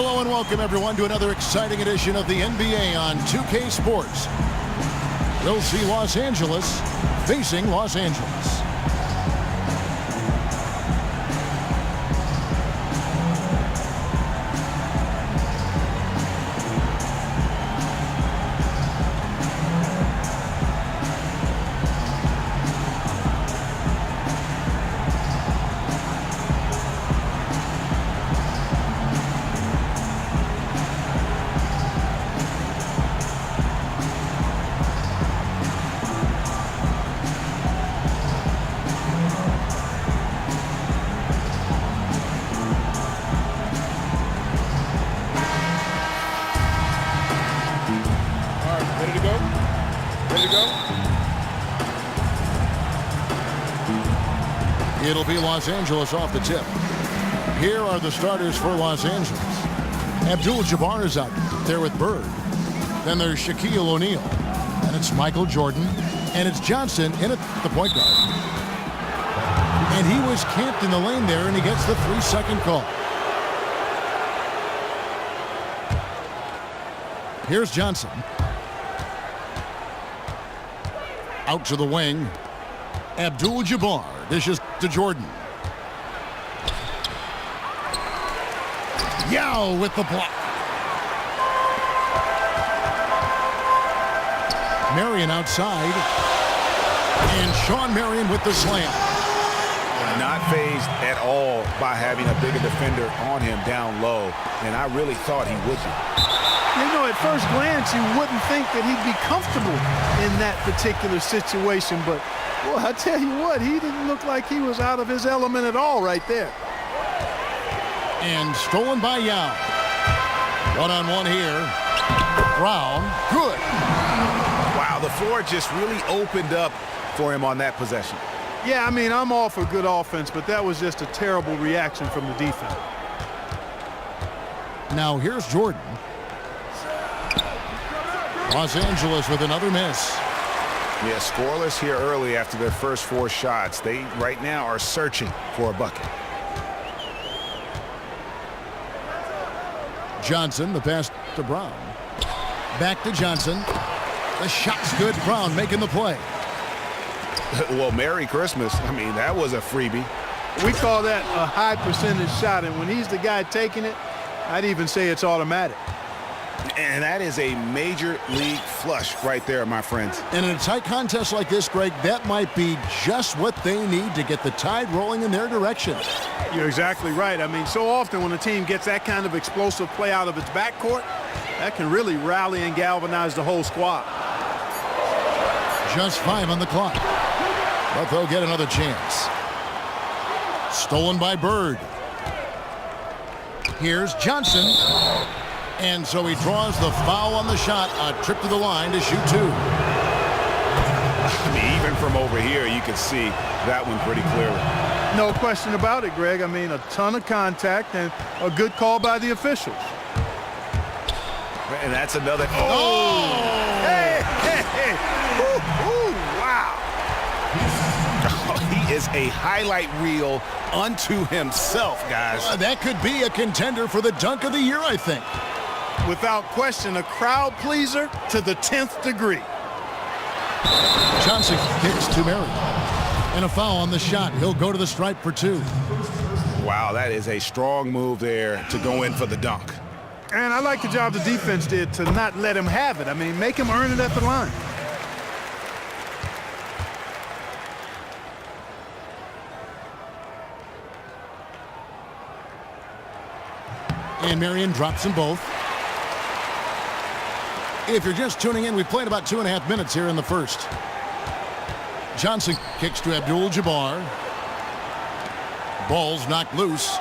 Hello and welcome everyone to another exciting edition of the NBA on 2K Sports. We'll see Los Angeles facing Los Angeles. It'll be Los Angeles off the tip. Here are the starters for Los Angeles. Abdul-Jabbar is out there with Bird. Then there's Shaquille O'Neal. And it's Michael Jordan. And it's Johnson in at the point guard. And he was camped in the lane there, and he gets the 3-second call. Here's Johnson. Out to the wing. Abdul-Jabbar dishes to Jordan. Yao with the block. Marion outside. And Sean Marion with the slam. Not phased at all by having a bigger defender on him down low. And I really thought he would be. You know, at first glance, you wouldn't think that he'd be comfortable in that particular situation, but well, I tell you what, he didn't look like he was out of his element at all right there. And stolen by Yao. One-on-one here. Brown, good. Wow, the floor just really opened up for him on that possession. Yeah, I mean, I'm all for good offense, but that was just a terrible reaction from the defense. Now here's Jordan. Los Angeles with another miss. Yeah, scoreless here early after their first 4 shots. They right now are searching for a bucket. Johnson, the pass to Brown. Back to Johnson. The shot's good. Brown making the play. Well, Merry Christmas. I mean, that was a freebie. We call that a high percentage shot, and when he's the guy taking it, I'd even say it's automatic. And that is a major league flush right there, my friends. And in a tight contest like this, Greg, that might be just what they need to get the tide rolling in their direction. You're exactly right. I mean, so often when a team gets that kind of explosive play out of its backcourt, that can really rally and galvanize the whole squad. Just 5 on the clock. But they'll get another chance. Stolen by Bird. Here's Johnson. And so he draws the foul on the shot. A trip to the line to shoot 2. I mean, even from over here, you can see that one pretty clearly. No question about it, Greg. I mean, a ton of contact and a good call by the officials. And that's another. Oh! Hey, hey, hey. Ooh, ooh, wow. He is a highlight reel unto himself, guys. That could be a contender for the dunk of the year, I think. Without question, a crowd pleaser to the 10th degree. Johnson kicks to Marion. And a foul on the shot. He'll go to the stripe for 2. Wow, that is a strong move there to go in for the dunk. And I like the job the defense did to not let him have it. I mean, make him earn it at the line. And Marion drops them both. If you're just tuning in, we've played about 2.5 minutes here in the first. Johnson kicks to Abdul-Jabbar. Ball's knocked loose.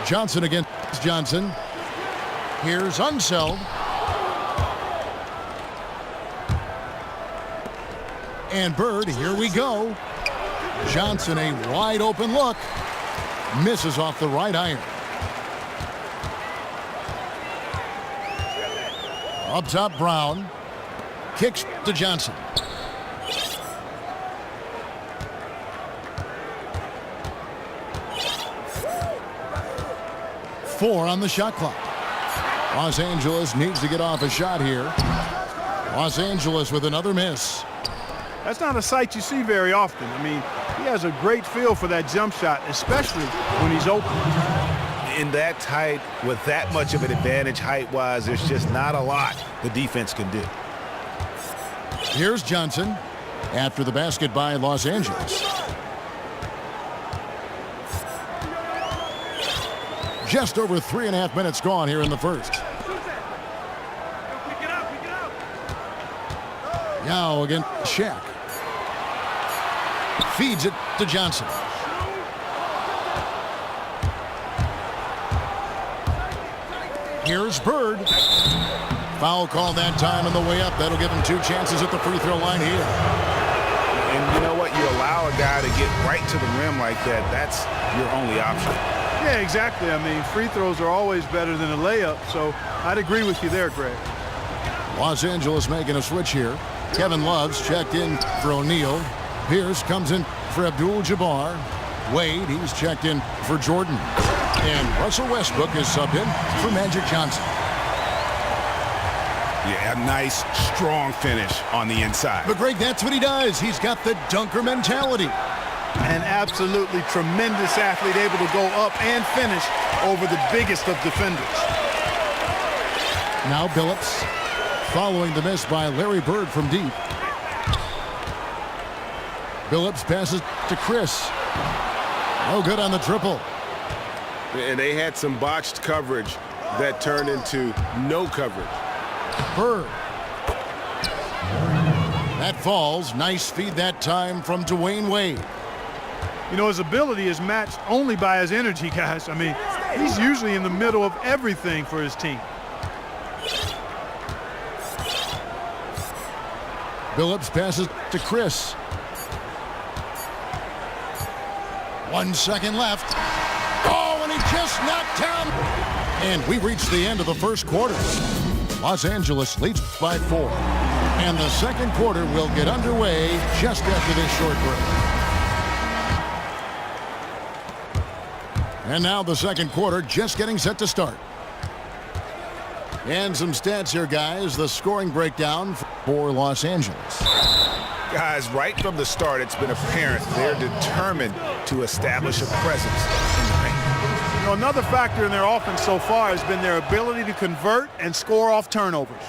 Johnson against Johnson. Here's Unseld. And Bird, here we go. Johnson, a wide open look. Misses off the right iron. Up top, Brown. Kicks to Johnson. 4 on the shot clock. Los Angeles needs to get off a shot here. Los Angeles with another miss. That's not a sight you see very often. I mean, he has a great feel for that jump shot, especially when he's open. In that tight, with that much of an advantage height-wise, there's just not a lot the defense can do. Here's Johnson after the basket by Los Angeles. Just over 3.5 minutes gone here in the first. Now again, Shaq. Feeds it to Johnson. Here's Bird. Foul call that time on the way up. That'll give him 2 chances at the free throw line here. And you know what? You allow a guy to get right to the rim like that. That's your only option. Yeah, exactly. I mean, free throws are always better than a layup, so I'd agree with you there, Greg. Los Angeles making a switch here. Kevin Love's checked in for O'Neal. Pierce comes in for Abdul-Jabbar. Wade, he's checked in for Jordan. And Russell Westbrook is subbed in for Magic Johnson. Yeah, a nice, strong finish on the inside. But Greg, that's what he does. He's got the dunker mentality. An absolutely tremendous athlete, able to go up and finish over the biggest of defenders. Now Billups, following the miss by Larry Bird from deep. Billups passes to Chris. No good on the triple. And they had some botched coverage that turned into no coverage. Bird. That falls. Nice feed that time from Dwayne Wade. You know, his ability is matched only by his energy, guys. I mean, he's usually in the middle of everything for his team. Billups passes to Chris. 1 second left. Oh, and he just knocked down. And we reached the end of the first quarter. Los Angeles leads by 4. And the second quarter will get underway just after this short break. And now the second quarter just getting set to start. And some stats here, guys. The scoring breakdown for Los Angeles. Guys, right from the start, it's been apparent they're determined to establish a presence in the paint. You know, another factor in their offense so far has been their ability to convert and score off turnovers.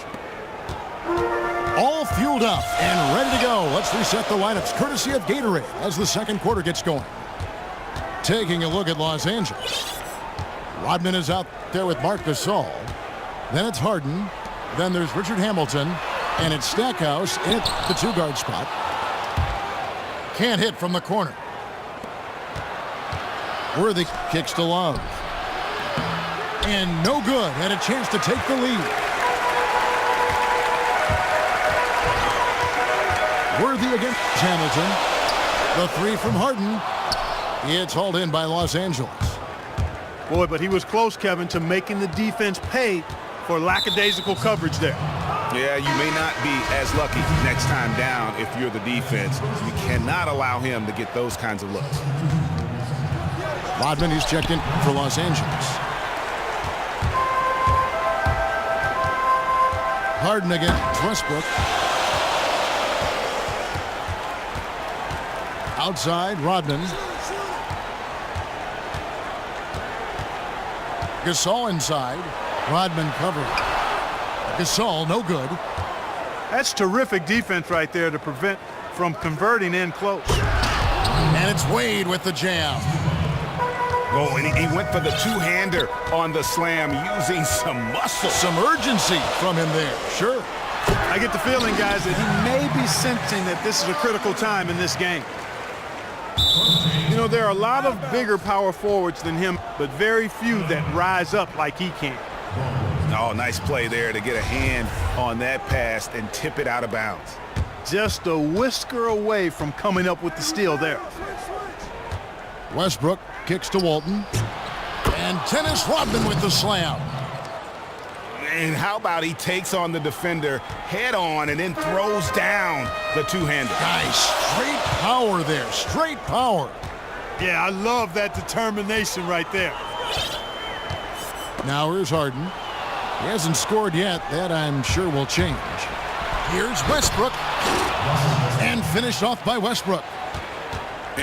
All fueled up and ready to go. Let's reset the lineups courtesy of Gatorade as the second quarter gets going. Taking a look at Los Angeles. Rodman is out there with Marc Gasol. Then it's Harden. Then there's Richard Hamilton. And it's Stackhouse in the 2-guard spot. Can't hit from the corner. Worthy kicks to Love. And no good. Had a chance to take the lead. Worthy against Hamilton. The 3 from Harden. It's hauled in by Los Angeles. Boy, but he was close, Kevin, to making the defense pay for lackadaisical coverage there. Yeah, you may not be as lucky next time down if you're the defense. You cannot allow him to get those kinds of looks. Rodman, he's checked in for Los Angeles. Harden against Westbrook. Outside, Rodman. Gasol inside. Rodman covered. Gasol, no good. That's terrific defense right there to prevent from converting in close. And it's Wade with the jam. Oh, and he went for the two-hander on the slam using some muscle. Some urgency from him there, sure. I get the feeling, guys, that he may be sensing that this is a critical time in this game. You know, there are a lot of bigger power forwards than him, but very few that rise up like he can. Oh, nice play there to get a hand on that pass and tip it out of bounds. Just a whisker away from coming up with the steal there. Westbrook kicks to Walton. And Dennis Rodman with the slam. And how about he takes on the defender head on and then throws down the two-hander. Guys, straight power there, straight power. Yeah, I love that determination right there. Now here's Harden. He hasn't scored yet. That I'm sure will change. Here's Westbrook. And finished off by Westbrook.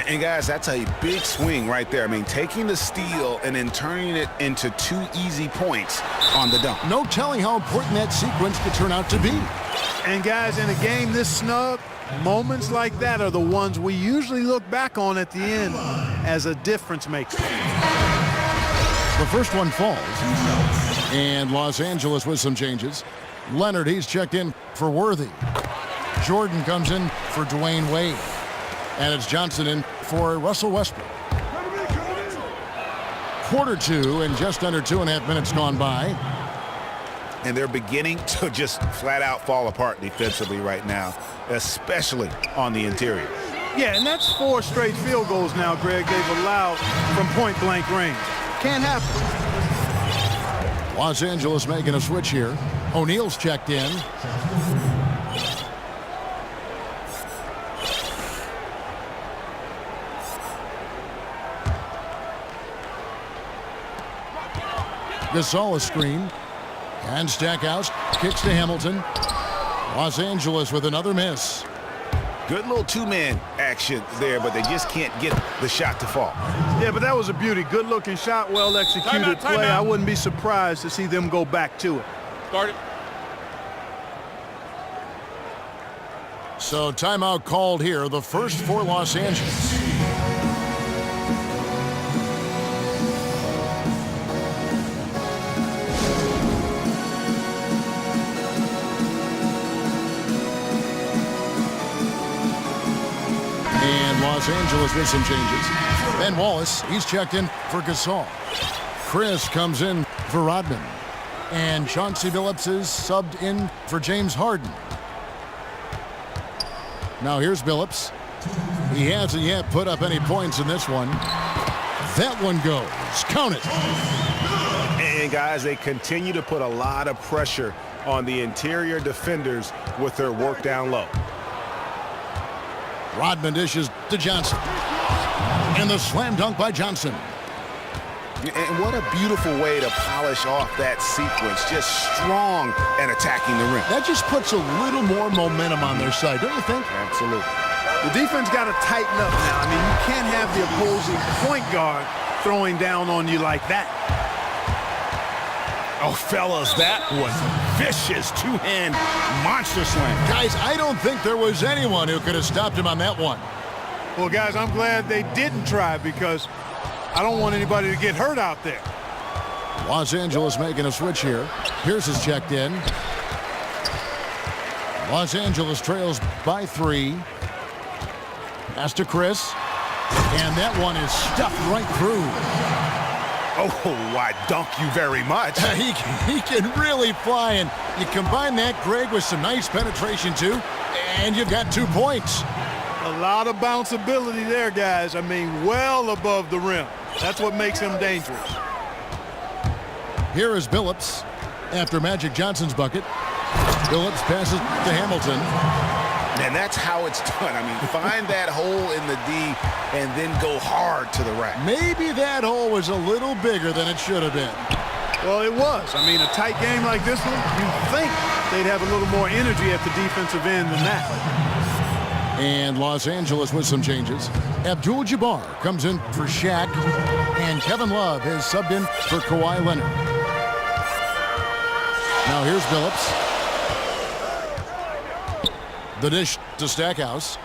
And guys, that's a big swing right there. I mean, taking the steal and then turning it into 2 easy points on the dunk. No telling how important that sequence could turn out to be. And guys, in a game this snug, moments like that are the ones we usually look back on at the end as a difference maker. The first one falls. And Los Angeles with some changes. Leonard, he's checked in for Worthy. Jordan comes in for Dwayne Wade. And it's Johnson in for Russell Westbrook. Quarter 2 and just under 2.5 minutes gone by. And they're beginning to just flat out fall apart defensively right now, especially on the interior. Yeah, and that's 4 straight field goals now, Greg, they've allowed from point-blank range. Can't happen. Los Angeles making a switch here. O'Neal's checked in. Gasol a screen. And Stackhouse kicks to Hamilton. Los Angeles with another miss. Good little 2-man action there, but they just can't get the shot to fall. Yeah, but that was a beauty. Good-looking shot, well-executed play. I wouldn't be surprised to see them go back to it. Start it. So timeout called here, the first for Los Angeles. Los Angeles with some changes. Ben Wallace, he's checked in for Gasol. Chris comes in for Rodman. And Chauncey Billups is subbed in for James Harden. Now here's Billups. He hasn't yet put up any points in this one. That one goes. Count it. And guys, they continue to put a lot of pressure on the interior defenders with their work down low. Rodman dishes to Johnson. And the slam dunk by Johnson. And what a beautiful way to polish off that sequence. Just strong and attacking the rim. That just puts a little more momentum on their side, don't you think? Absolutely. The defense got to tighten up now. I mean, you can't have the opposing point guard throwing down on you like that. Oh, fellas, that was vicious 2-hand monster slam. Guys, I don't think there was anyone who could have stopped him on that one. Well, guys, I'm glad they didn't try because I don't want anybody to get hurt out there. Los Angeles making a switch here. Pierce is checked in. Los Angeles trails by 3. Pass to Chris. And that one is stuffed right through. Oh, I dunk you very much. He can really fly, and you combine that, Greg, with some nice penetration, too, and you've got 2 points. A lot of bounceability there, guys. I mean, well above the rim. That's what makes him dangerous. Here is Billups after Magic Johnson's bucket. Billups passes to Hamilton. And that's how it's done. I mean, find that hole in the D and then go hard to the rack. Maybe that hole was a little bigger than it should have been. Well, it was. I mean, a tight game like this one, you'd think they'd have a little more energy at the defensive end than that. And Los Angeles with some changes. Abdul-Jabbar comes in for Shaq, and Kevin Love is subbed in for Kawhi Leonard. Now here's Billups. The dish to Stackhouse.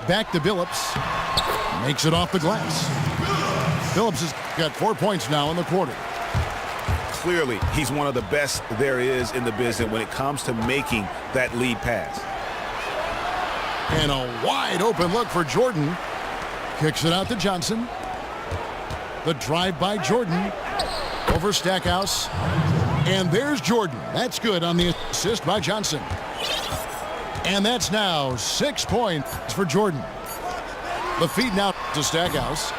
Back to Billups. Makes it off the glass. Billups has got 4 points now in the quarter. Clearly, he's one of the best there is in the business when it comes to making that lead pass. And a wide open look for Jordan. Kicks it out to Johnson. The drive by Jordan over Stackhouse. And there's Jordan. That's good on the assist by Johnson. And that's now 6 points for Jordan. The feed now to Stackhouse.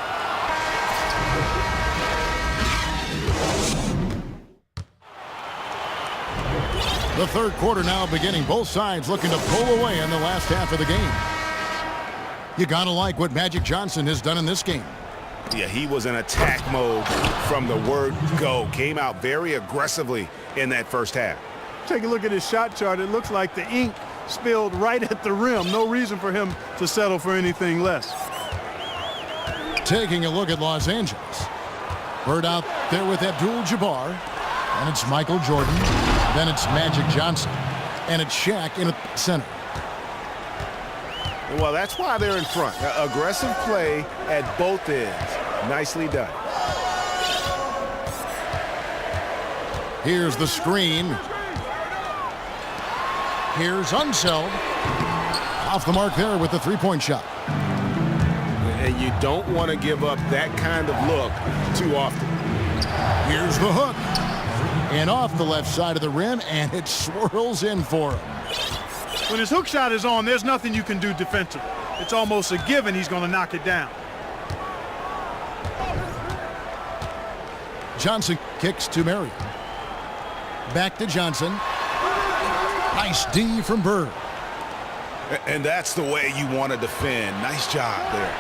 The third quarter now beginning. Both sides looking to pull away in the last half of the game. You gotta like what Magic Johnson has done in this game. Yeah, he was in attack mode from the word go. Came out very aggressively in that first half. Take a look at his shot chart. It looks like the ink spilled right at the rim. No reason for him to settle for anything less. Taking a look at Los Angeles. Bird out there with Abdul-Jabbar. And it's Michael Jordan. Then it's Magic Johnson. And it's Shaq in the center. Well, that's why they're in front. Aggressive play at both ends. Nicely done. Here's the screen. Here's Unseld. Off the mark there with the three-point shot. And you don't want to give up that kind of look too often. Here's the hook. And off the left side of the rim, and it swirls in for him. When his hook shot is on, there's nothing you can do defensively. It's almost a given he's going to knock it down. Johnson kicks to Marion. Back to Johnson. Nice D from Bird. And that's the way you want to defend. Nice job there.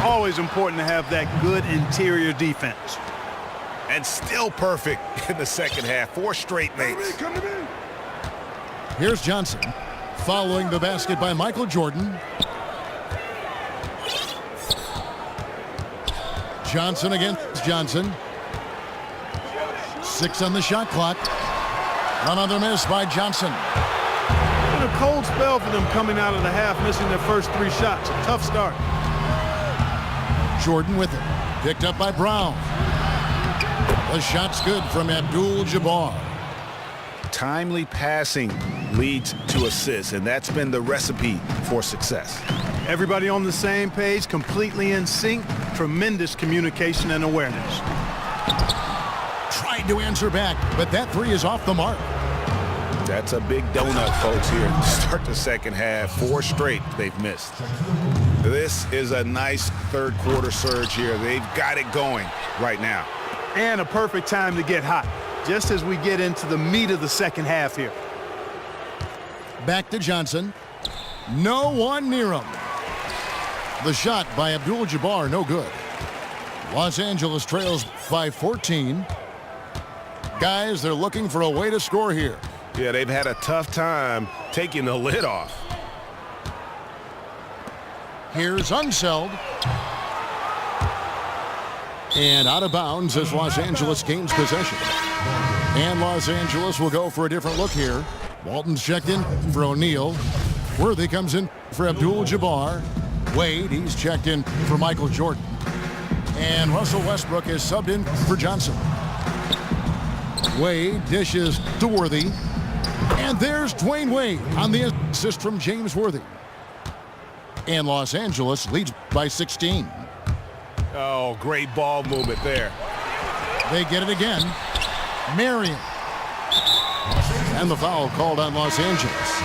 Always important to have that good interior defense. And still perfect in the second half. 4 straight makes. Here's Johnson. Following the basket by Michael Jordan. Johnson against Johnson. 6 on the shot clock. Another miss by Johnson. Been a cold spell for them coming out of the half, missing their first 3 shots. A tough start. Jordan with it. Picked up by Brown. The shot's good from Abdul-Jabbar. Timely passing leads to assists, and that's been the recipe for success. Everybody on the same page, completely in sync. Tremendous communication and awareness. Tried to answer back, but that 3 is off the mark. That's a big donut, folks, here to start the second half. 4 straight they've missed. This is a nice third quarter surge here. They've got it going right now. And a perfect time to get hot, just as we get into the meat of the second half here. Back to Johnson. No one near him. The shot by Abdul-Jabbar, no good. Los Angeles trails by 14. Guys, they're looking for a way to score here. Yeah, they've had a tough time taking the lid off. Here's Unseld. And out of bounds as Los Angeles gains possession. And Los Angeles will go for a different look here. Walton's checked in for O'Neal. Worthy comes in for Abdul-Jabbar. Wade, he's checked in for Michael Jordan. And Russell Westbrook is subbed in for Johnson. Wade dishes to Worthy. And there's Dwayne Wade on the assist from James Worthy. And Los Angeles leads by 16. Oh, great ball movement there. They get it again. Marion. And the foul called on Los Angeles.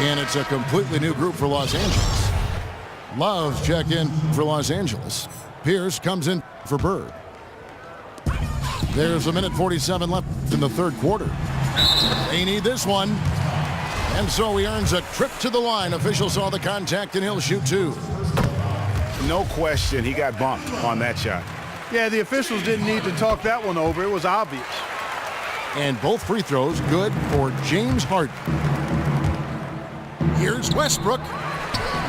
And it's a completely new group for Los Angeles. Love's checked in for Los Angeles. Pierce comes in for Bird. There's a minute 47 left in the third quarter. They need this one. And so he earns a trip to the line. Officials saw the contact and he'll shoot 2. No question, he got bumped on that shot. Yeah, the officials didn't need to talk that one over. It was obvious. And both free throws good for James Harden. Here's Westbrook.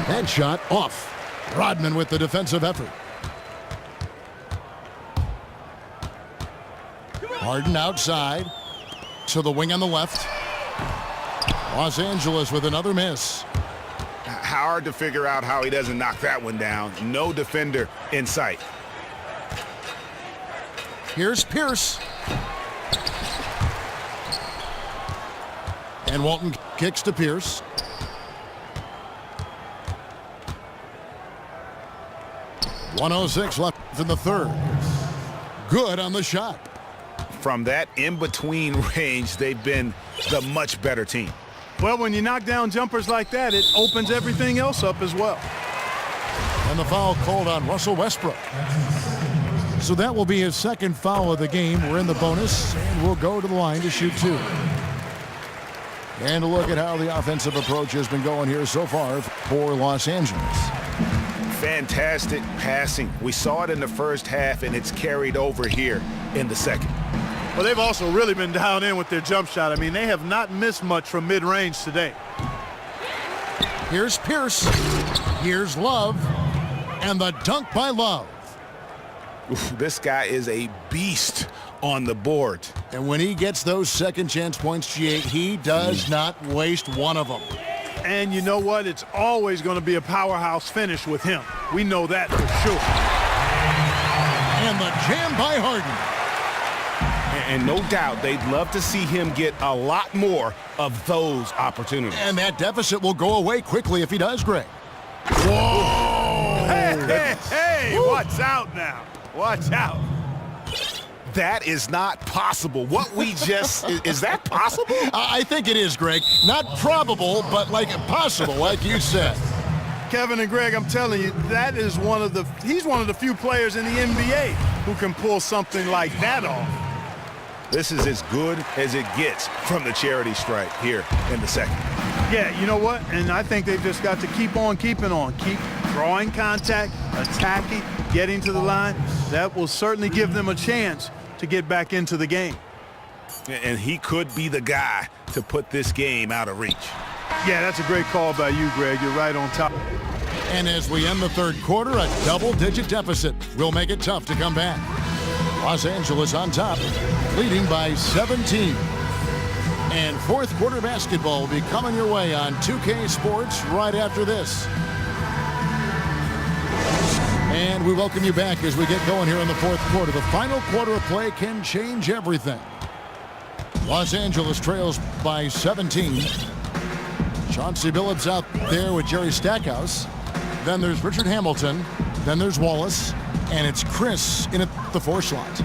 That shot off. Rodman with the defensive effort. Harden outside to the wing on the left. Los Angeles with another miss. Hard to figure out how he doesn't knock that one down. No defender in sight. Here's Pierce. And Walton kicks to Pierce. .106 left in the third. Good on the shot. From that in-between range, they've been the much better team. Well, when you knock down jumpers like that, it opens everything else up as well. And the foul called on Russell Westbrook. So that will be his second foul of the game. We're in the bonus, and we'll go to the line to shoot 2. And look at how the offensive approach has been going here so far for Los Angeles. Fantastic passing. We saw it in the first half, and it's carried over here in the second. Well, they've also really been down in with their jump shot. I mean, they have not missed much from mid-range today. Here's Pierce. Here's Love. And the dunk by Love. Oof, this guy is a beast on the board. And when he gets those second chance points, G8, he does not waste one of them. And you know what? It's always going to be a powerhouse finish with him. We know that for sure. And the jam by Harden. And no doubt they'd love to see him get a lot more of those opportunities. And that deficit will go away quickly if he does, Greg. Whoa! Hey, watch out now. Watch out. That is not possible. What we just, is that possible? I think it is, Greg. Not probable, but like possible, like you said. Kevin and Greg, I'm telling you, that is he's one of the few players in the NBA who can pull something like that off. This is as good as it gets from the charity stripe here in the second. Yeah, you know what? And I think they've just got to keep on keeping on. Keep drawing contact, attacking, getting to the line. That will certainly give them a chance to get back into the game. And he could be the guy to put this game out of reach. Yeah, that's a great call by you, Greg. You're right on top. And as we end the third quarter, a double-digit deficit will make it tough to come back. Los Angeles on top, leading by 17. And fourth quarter basketball will be coming your way on 2K Sports right after this. And we welcome you back as we get going here in the fourth quarter. The final quarter of play can change everything. Los Angeles trails by 17. Chauncey Billups out there with Jerry Stackhouse. Then there's Richard Hamilton. Then there's Wallace. And it's Chris in at the 4 slot.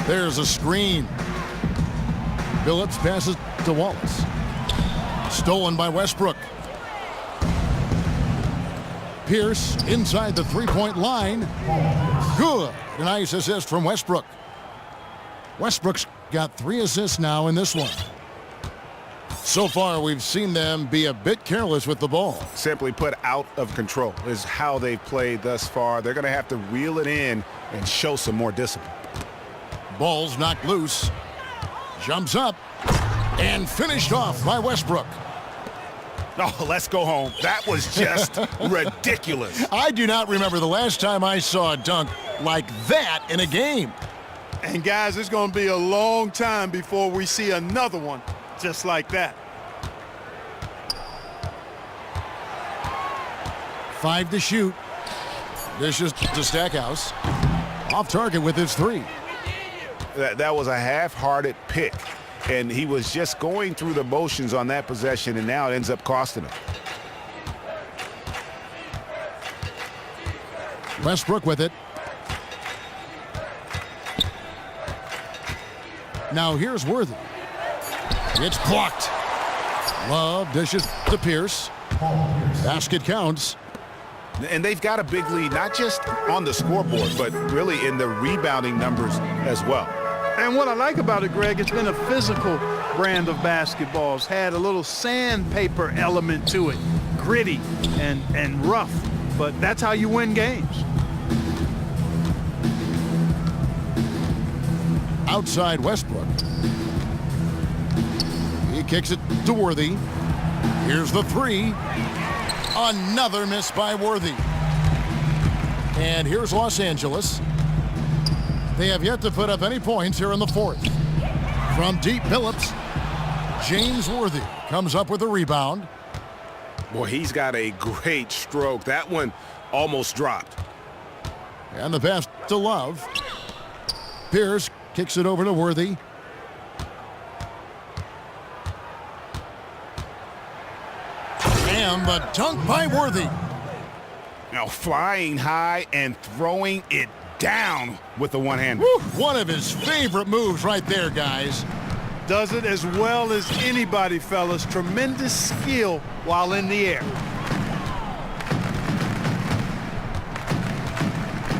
There's a screen. Billups passes to Wallace. Stolen by Westbrook. Pierce inside the three-point line. Good. A nice assist from Westbrook. Westbrook's got 3 assists now in this one. So far, we've seen them be a bit careless with the ball. Simply put, out of control is how they've played thus far. They're going to have to reel it in and show some more discipline. Ball's knocked loose. Jumps up and finished off by Westbrook. Oh, let's go home. That was just ridiculous. I do not remember the last time I saw a dunk like that in a game. And guys, it's going to be a long time before we see another one just like that. 5 to shoot. This is to Stackhouse. Off target with his 3. That was a half-hearted pick, and he was just going through the motions on that possession, and now it ends up costing him. Westbrook with it. Now here's Worthy. It's blocked. Love dishes to Pierce. Basket counts. And they've got a big lead, not just on the scoreboard, but really in the rebounding numbers as well. And what I like about it, Greg, it's been a physical brand of basketball. It's had a little sandpaper element to it. Gritty and rough. But that's how you win games. Outside Westbrook. He kicks it to Worthy. Here's the 3. Another miss by Worthy. And here's Los Angeles. They have yet to put up any points here in the fourth. From deep, Billups. James Worthy comes up with a rebound. Boy, he's got a great stroke. That one almost dropped. And the pass to Love. Pierce kicks it over to Worthy. And the dunk by Worthy. Now flying high and throwing it down with the one-hander. One of his favorite moves right there, guys. Does it as well as anybody, fellas. Tremendous skill while in the air.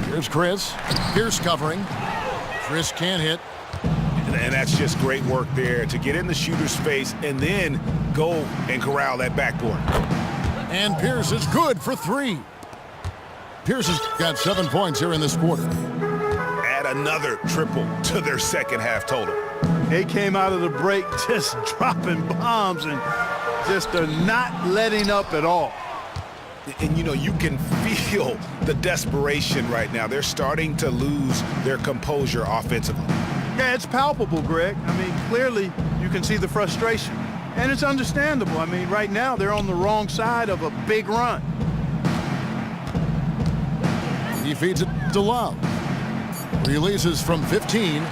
Here's Chris. Pierce covering. Chris can't hit. And that's just great work there to get in the shooter's face and then go and corral that backboard. And Pierce is good for 3. Pierce has got 7 points here in this quarter. Add another triple to their second half total. They came out of the break just dropping bombs and just are not letting up at all. And, you know, you can feel the desperation right now. They're starting to lose their composure offensively. Yeah, it's palpable, Greg. I mean, clearly you can see the frustration. And it's understandable. I mean, right now they're on the wrong side of a big run. He feeds it to Love. Releases from 15.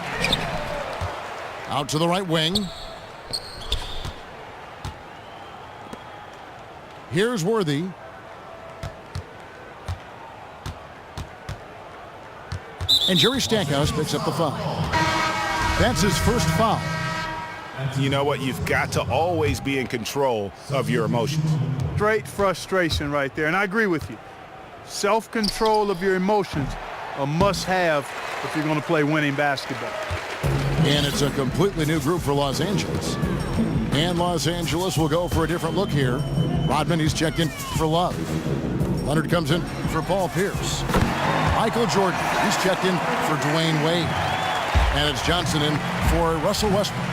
Out to the right wing. Here's Worthy. And Jerry Stackhouse picks up the foul. That's his first foul. You know what? You've got to always be in control of your emotions. Straight frustration right there. And I agree with you. Self-control of your emotions, a must-have if you're going to play winning basketball. And it's a completely new group for Los Angeles. And Los Angeles will go for a different look here. Rodman, he's checked in for Love. Leonard comes in for Paul Pierce. Michael Jordan, he's checked in for Dwayne Wade. And it's Johnson in for Russell Westbrook.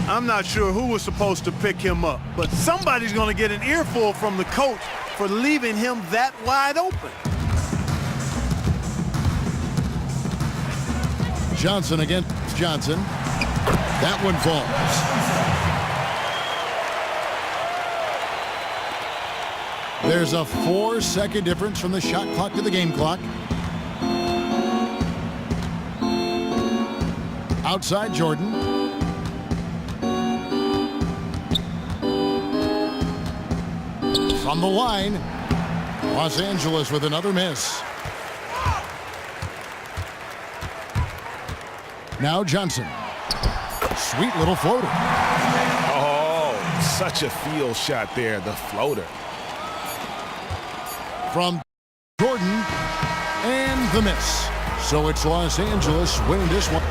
I'm not sure who was supposed to pick him up, but somebody's going to get an earful from the coach for leaving him that wide open. Johnson against Johnson. That one falls. There's a 4-second difference from the shot clock to the game clock. Outside Jordan. From the line, Los Angeles with another miss. Now Johnson. Sweet little floater. Oh, such a field shot there, the floater. From Jordan, and the miss. So it's Los Angeles winning this one.